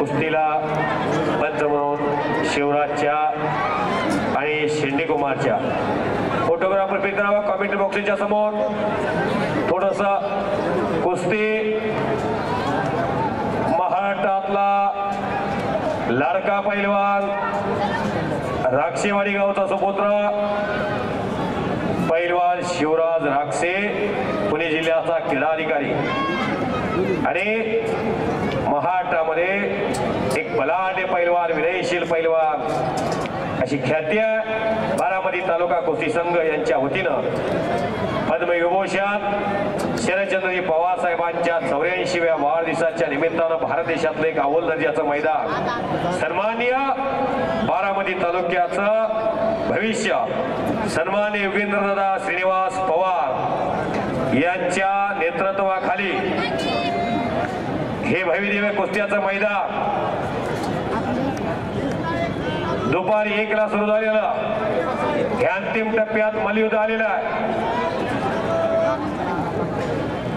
कुस्तीला पंच म्हणून शिवराजच्या आणि शेंडे कुमारच्या फोटोग्राफर मित्रांनो कमेंट बॉक्सच्या समोर थोडंसं कुस्ती महाराष्ट्रातला लाडका पैलवान राक्षेवाडी गावचा सुपुत्र पैलवान शिवराज राक्षे पुणे जिल्ह्याचा क्रीडा अधिकारी आणि महाराष्ट्रामध्ये एक बलाढ्य पैलवान विनयशील पैलवान अशी ख्याती आहे। बारामती तालुका कुस्ती संघ यांच्या वतीनं पद्मविभूषण शरदचंद्रजी पवार साहेबांच्या 84व्या वाढदिवसाच्या निमित्तानं भारत देशातलं एक अव्वल दर्जाचं मैदान सन्माननीय बारामती तालुक्याचं भविष्य सन्माननीय योगेंद्रदादा श्रीनिवास पवार यांच्या नेतृत्वाखाली हे भव्यदिव्य कुस्त्याचं मैदान दुपारी 1 ला सुरू झालेलं हे अंतिम टप्प्यात मल्लयुद्ध आलेलं आहे।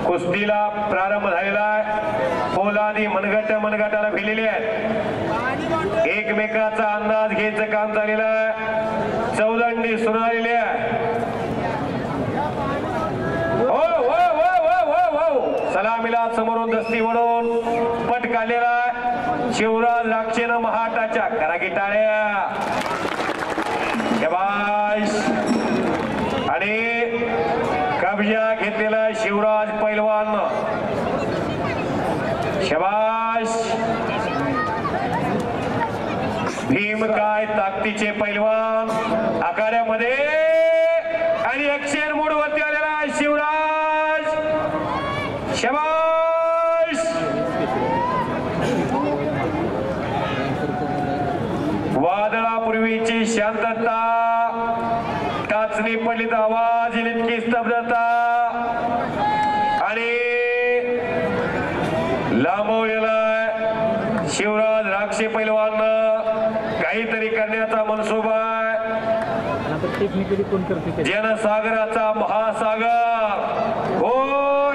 कुस्तीला प्रारंभ झालेला आहे। पोलादी मनगटाला भिलेले आहेत। एकमेकाचा अंदाज घ्यायचं काम झालेलं आहे। चौदंडी सुरू झालेली आहे। सलामीला समोरून दस्ती वळून पट काढलेला आहे। शिवराज राक्षेनं महाटाच्या कराकी टाळ्या आणि कब्जा घेतलेला शिवराज पैलवान शबाश भीम काय ताकदीचे पैलवान आखाड्यामध्ये आणि ऍक्शन मोड वरती आलेला शिवराज शबाश वादळापूर्वीची शांतता टाचणी पडली तर आवाज येईल इतकी स्तब्धता आणि लांबवलेला शिवराज राक्षे पैलवान काहीतरी करण्याचा मनसुबा जनसागराचा महासागर हो